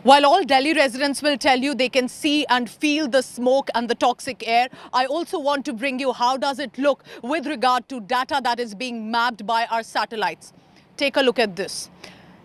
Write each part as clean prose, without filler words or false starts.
While all Delhi residents will tell you they can see and feel the smoke and the toxic air, I also want to bring you how does it look with regard to data that is being mapped by our satellites. Take a look at this.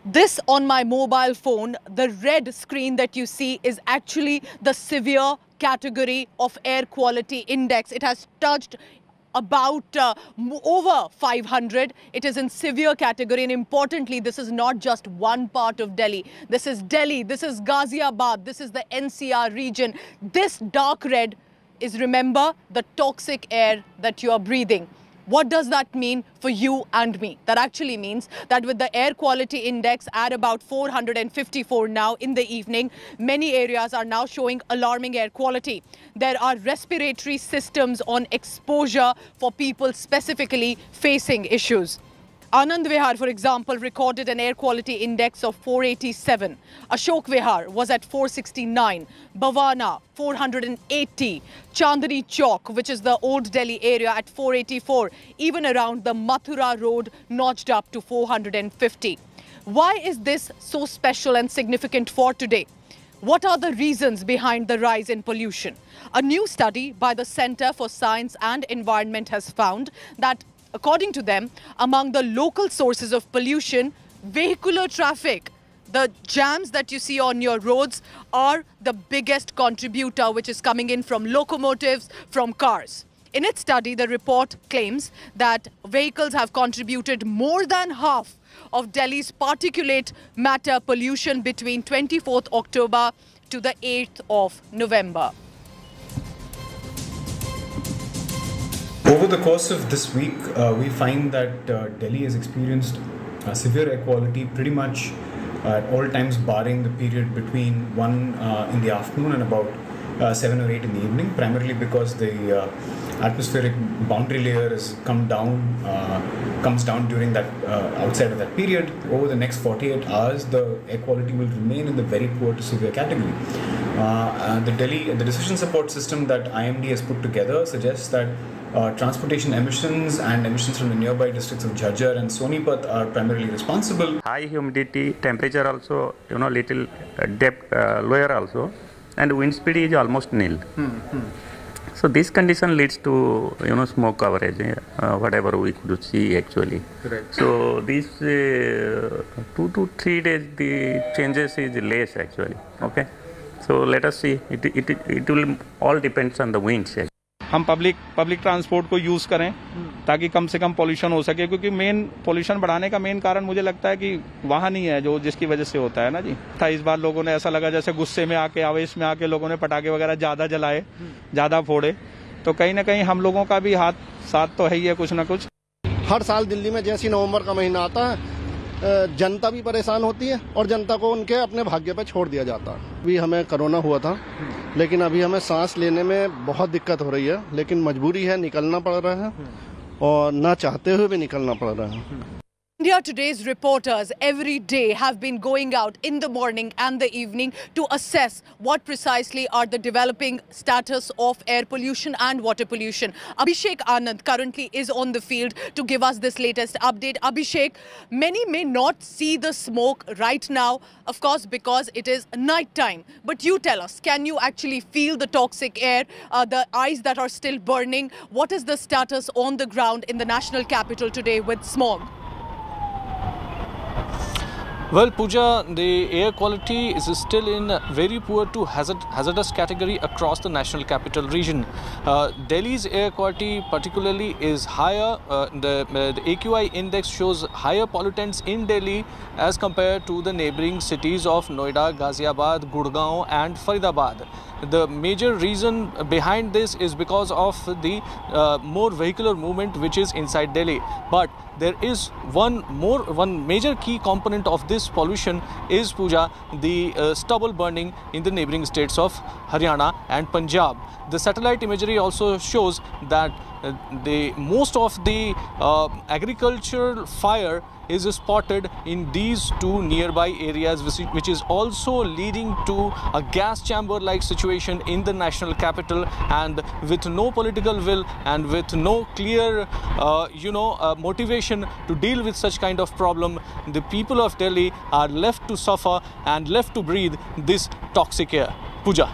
This on my mobile phone, the red screen that you see is actually the severe category of air quality index. It has touched about over 500. It is in severe category, and importantly, this is not just one part of Delhi. This is Delhi, this is Ghaziabad, this is the NCR region. This dark red is, remember, the toxic air that you are breathing. What does that mean for you and me? That actually means that with the air quality index at about 454 now in the evening, many areas are now showing alarming air quality. There are respiratory systems on exposure for people specifically facing issues. Anand Vihar, for example, recorded an air quality index of 487. Ashok Vihar was at 469. Bhavana, 480. Chandni Chowk, which is the old Delhi area, at 484. Even around the Mathura road, notched up to 450. Why is this so special and significant for today? What are the reasons behind the rise in pollution? A new study by the Center for Science and Environment has found that, according to them, among the local sources of pollution, vehicular traffic, the jams that you see on your roads, are the biggest contributor, which is coming in from locomotives, from cars. In its study, the report claims that vehicles have contributed more than half of Delhi's particulate matter pollution between 24th October to the 8th of November. Over the course of this week, we find that Delhi has experienced severe air quality pretty much at all times, barring the period between 1 in the afternoon and about 7 or 8 in the evening, primarily because the atmospheric boundary layer has comes down during that outside of that period. Over the next 48 hours, the air quality will remain in the very poor to severe category. The decision support system that IMD has put together suggests that transportation emissions and emissions from the nearby districts of Jhajjar and Sonipat are primarily responsible. High humidity, temperature also, little depth lower also, and wind speed is almost nil. So this condition leads to smoke coverage, whatever we could see actually. Right. So these 2 to 3 days the changes is less actually. Okay. So let us see. It will all depends on the winds. हम public transport को use करें ताकि कम से कम pollution हो सके, क्योंकि main pollution बढ़ाने का मेन कारण मुझे लगता है कि वाहन ही है जो जिसकी वजह से होता है ना जी। था इस बार लोगों ने ऐसा लगा जैसे गुस्से में आके, आवेश में आके लोगों ने पटाखे वगैरह ज़्यादा जलाए, ज़्यादा फोड़े, तो कहीं ना कहीं हम लोगों का भी हाथ साथ तो है ही है कुछ ना कुछ। हर साल दिल्ली में जैसी नवंबर का महीना आता है, जनता भी परेशान होती है और जनता को उनके अपने भाग्य पे छोड़ दिया जाता है। अभी हमें कोरोना हुआ था, लेकिन अभी हमें सांस लेने में बहुत दिक्कत हो रही है, लेकिन मजबूरी है, निकलना पड़ रहा है और ना चाहते हुए भी निकलना पड़ रहा है। India Today's reporters every day have been going out in the morning and the evening to assess what precisely are the developing status of air pollution and water pollution. Abhishek Anand currently is on the field to give us this latest update. Abhishek, many may not see the smoke right now, of course, because it is night time. But you tell us, can you actually feel the toxic air, the eyes that are still burning? What is the status on the ground in the national capital today with smog? Well, Pooja, the air quality is still in very poor to hazardous category across the national capital region. Delhi's air quality particularly is higher. The AQI index shows higher pollutants in Delhi as compared to the neighboring cities of Noida, Ghaziabad, Gurgaon and Faridabad. The major reason behind this is because of the more vehicular movement which is inside Delhi. But there is one major key component of this pollution is, Pooja, the stubble burning in the neighboring states of Haryana and Punjab. The satellite imagery also shows that most of the agricultural fire is spotted in these two nearby areas, which is also leading to a gas chamber like situation in the national capital. And with no political will and with no clear motivation to deal with such kind of problem, the people of Delhi are left to suffer and left to breathe this toxic air. Pooja.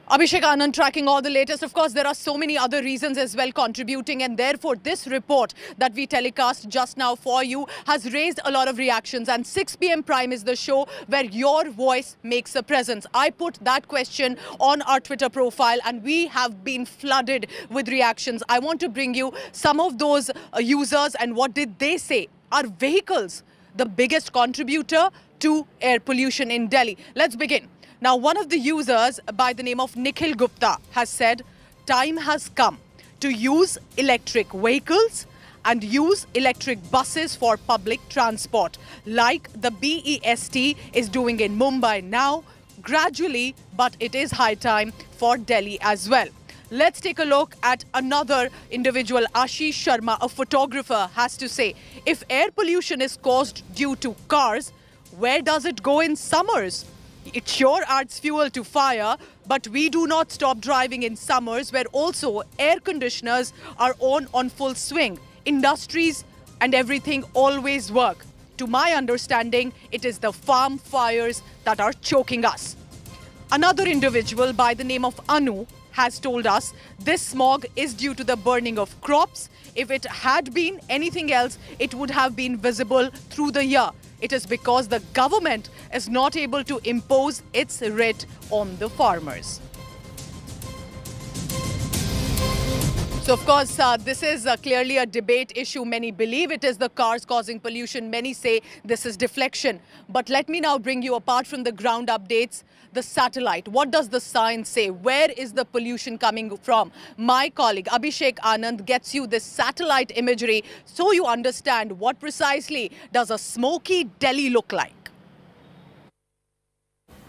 Abhishek Anand tracking all the latest. Of course, there are so many other reasons as well contributing, and therefore this report that we telecast just now for you has raised a lot of reactions. And 6 p.m. Prime is the show where your voice makes a presence. I put that question on our Twitter profile and we have been flooded with reactions. I want to bring you some of those users and what did they say. Are vehicles the biggest contributor to air pollution in Delhi? Let's begin. Now, one of the users by the name of Nikhil Gupta has said, time has come to use electric vehicles and use electric buses for public transport, like the BEST is doing in Mumbai now, gradually, but it is high time for Delhi as well. Let's take a look at another individual. Ashish Sharma, a photographer, has to say, if air pollution is caused due to cars, where does it go in summers? It sure adds fuel to fire, but we do not stop driving in summers where also air conditioners are on full swing. Industries and everything always work. To my understanding, it is the farm fires that are choking us. Another individual by the name of Anu has told us this smog is due to the burning of crops. If it had been anything else, it would have been visible through the year. It is because the government is not able to impose its writ on the farmers. So, of course, this is clearly a debate issue. Many believe it is the cars causing pollution. Many say this is deflection. But let me now bring you, apart from the ground updates, the satellite. What does the science say? Where is the pollution coming from? My colleague Abhishek Anand gets you this satellite imagery so you understand what precisely does a smoky Delhi look like.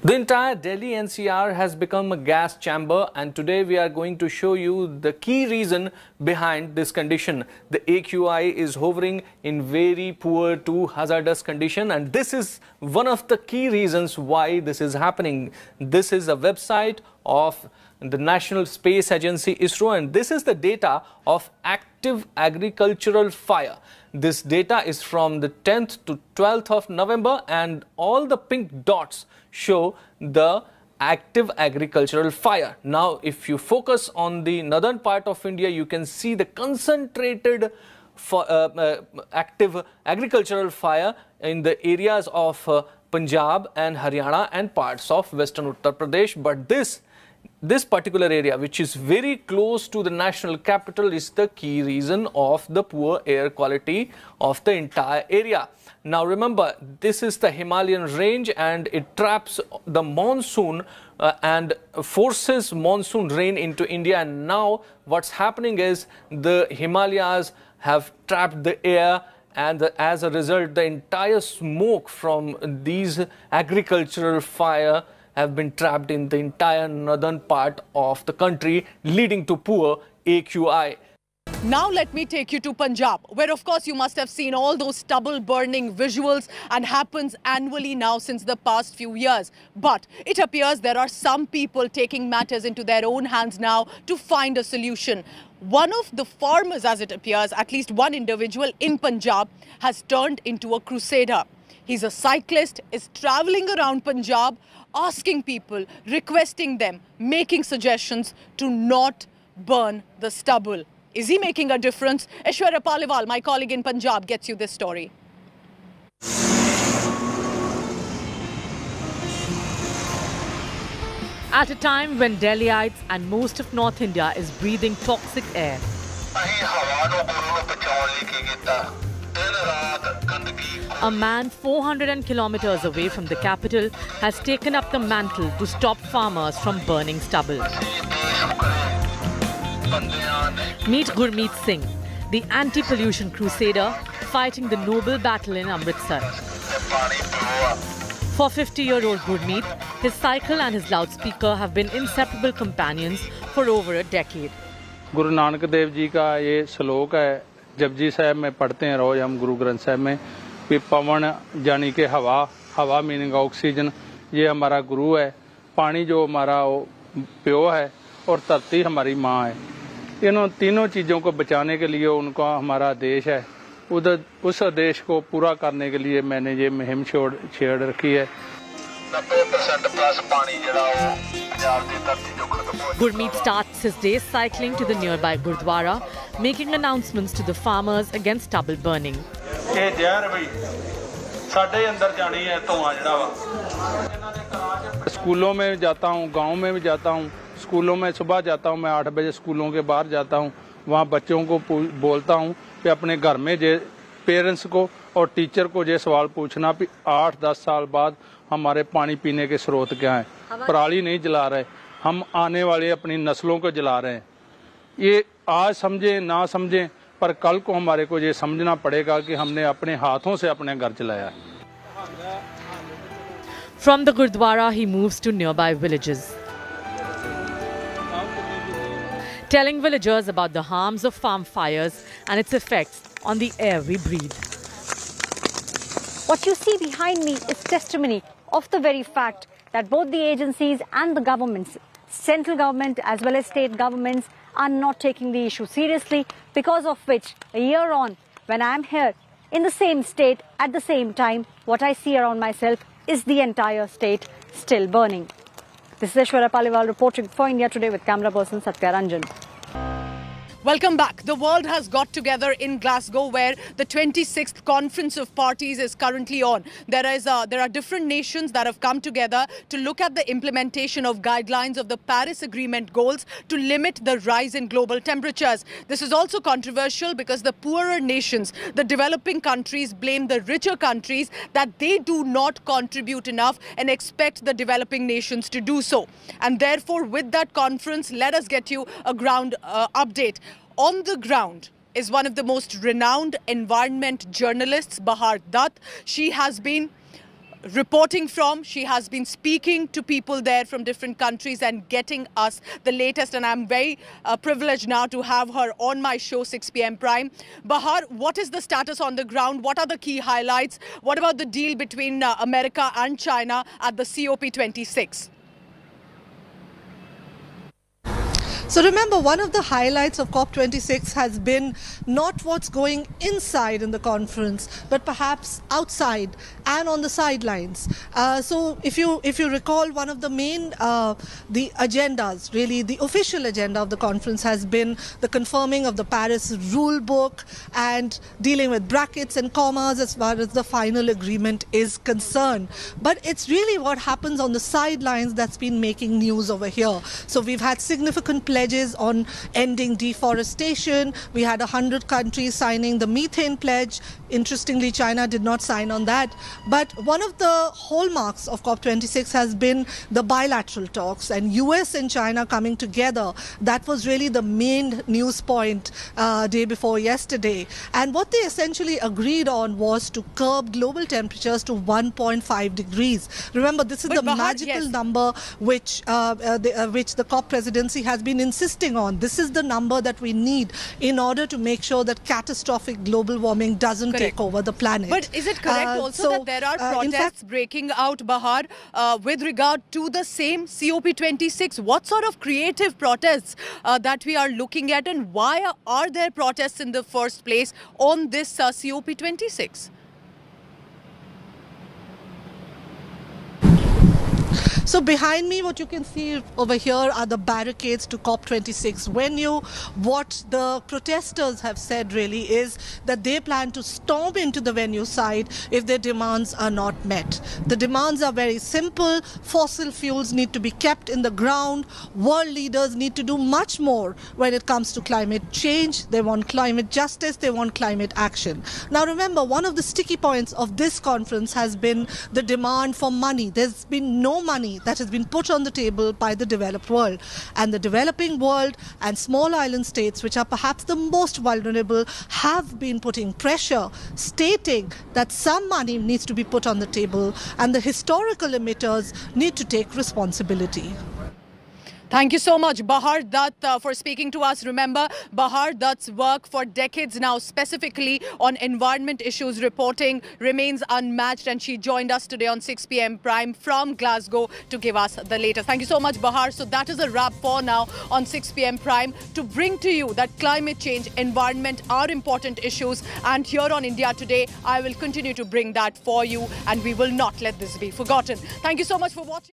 The entire Delhi NCR has become a gas chamber, and today we are going to show you the key reason behind this condition. The AQI is hovering in very poor to hazardous condition, and this is one of the key reasons why this is happening. This is a website of the National Space Agency ISRO, and this is the data of active agricultural fire. This data is from the 10th to 12th of November, and all the pink dots show the active agricultural fire. Now, if you focus on the northern part of India, you can see the concentrated active agricultural fire in the areas of Punjab and Haryana and parts of western Uttar Pradesh. But this particular area, which is very close to the national capital, is the key reason of the poor air quality of the entire area. Now remember, this is the Himalayan range and it traps the monsoon and forces monsoon rain into India. And now what's happening is the Himalayas have trapped the air, and as a result, the entire smoke from these agricultural fire have been trapped in the entire northern part of the country, leading to poor AQI. Now let me take you to Punjab, where of course you must have seen all those stubble burning visuals, and happens annually now since the past few years. But it appears there are some people taking matters into their own hands now to find a solution. One of the farmers, as it appears, at least one individual in Punjab, has turned into a crusader. He's a cyclist, is traveling around Punjab, asking people, requesting them, making suggestions to not burn the stubble. Is he making a difference? Aishwarya Paliwal, my colleague in Punjab, gets you this story. At a time when Delhiites and most of North India is breathing toxic air, a man 400 kilometers away from the capital has taken up the mantle to stop farmers from burning stubble. Meet Gurmeet Singh, the anti-pollution crusader fighting the noble battle in Amritsar. For 50-year-old Gurmeet, his cycle and his loudspeaker have been inseparable companions for over a decade. Guru Nanak Dev ji का ये श्लोक है, जपजी साहब में पढ़ते हैं रोज हम गुरु ग्रंथ साहब में, कि पवन यानी कि हवा, हवा मीनिंग ऑक्सीजन, ये हमारा गुरु है, पानी जो हमारा वो प्यो है, और धरती हमारी माँ है। इन तीनों चीज़ों को बचाने के लिए उनका हमारा देश है, उधर उस देश को पूरा करने के लिए मैंने ये मुहिम छेड़ रखी है। Gurmeet starts his day cycling to the nearby Gurdwara, making announcements to the farmers against stubble burning. स्कूलों में जाता हूँ, गांव में भी जाता हूँ, स्कूलों में सुबह जाता हूँ, मैं 8 बजे स्कूलों के बाहर जाता हूँ, वहाँ बच्चों को बोलता हूँ कि अपने घर में जे पेरेंट्स को और टीचर को ये सवाल पूछना कि 8-10 साल बाद हमारे पानी पीने के स्रोत क्या हैं। पराली नहीं जला रहे, हम आने वाले अपनी नस्लों को जला रहे हैं। ये आज समझें ना समझें, पर कल को हमारे को ये समझना पड़ेगा कि हमने अपने हाथों से अपने घर चलाया है। From the Gurdwara, he moves to nearby villages, telling villagers about the harms of farm fires and its effects on the air we breathe. What you see behind me is testimony of the very fact that both the agencies and the governments, central government as well as state governments, are not taking the issue seriously, because of which a year on, when I am here in the same state at the same time, what I see around myself is the entire state still burning. This is Aishwarya Paliwal reporting for India Today with camera person Satya Ranjan. Welcome back. The world has got together in Glasgow, where the 26th Conference of Parties is currently on. There are different nations that have come together to look at the implementation of guidelines of the Paris Agreement goals to limit the rise in global temperatures. This is also controversial because the poorer nations, the developing countries, blame the richer countries that they do not contribute enough and expect the developing nations to do so. And therefore, with that conference, let us get you a ground update. On the ground is one of the most renowned environment journalists, Bahar Dutt. She has been reporting she has been speaking to people there from different countries and getting us the latest. And I'm very privileged now to have her on my show, 6 p.m. Prime. Bahar, what is the status on the ground? What are the key highlights? What about the deal between America and China at the COP26? So remember, one of the highlights of COP26 has been not what's going inside in the conference, but perhaps outside and on the sidelines. So if you recall, one of the main the agendas, really the official agenda of the conference, has been the confirming of the Paris rule book and dealing with brackets and commas as far as the final agreement is concerned. But it's really what happens on the sidelines that's been making news over here. So we've had significant pledges on ending deforestation. We had 100 countries signing the methane pledge. Interestingly, China did not sign on that. But one of the hallmarks of COP26 has been the bilateral talks, and US and China coming together. That was really the main news point day before yesterday. And what they essentially agreed on was to curb global temperatures to 1.5 degrees. Remember, this is the magical number which the COP presidency has been insisting on. This is the number that we need in order to make sure that catastrophic global warming doesn't take over the planet. But is it correct also that there are protests breaking out, Bahar, with regard to the same COP26? What sort of creative protests that we are looking at, and why are there protests in the first place on this COP26? So behind me, what you can see over here are the barricades to COP26 venue. What the protesters have said really is that they plan to storm into the venue site if their demands are not met. The demands are very simple. Fossil fuels need to be kept in the ground. World leaders need to do much more when it comes to climate change. They want climate justice. They want climate action. Now remember, one of the sticky points of this conference has been the demand for money. There's been no money that has been put on the table by the developed world. And the developing world and small island states, which are perhaps the most vulnerable, have been putting pressure, stating that some money needs to be put on the table and the historical emitters need to take responsibility. Thank you so much, Bahar Dutt, for speaking to us. Remember, Bahar Dutt's work for decades now, specifically on environment issues reporting, remains unmatched, and she joined us today on 6 p.m. Prime from Glasgow to give us the latest. Thank you so much, Bahar. So that is a wrap for now on 6 p.m. Prime, to bring to you that climate change, environment are important issues, and here on India Today, I will continue to bring that for you, and we will not let this be forgotten. Thank you so much for watching.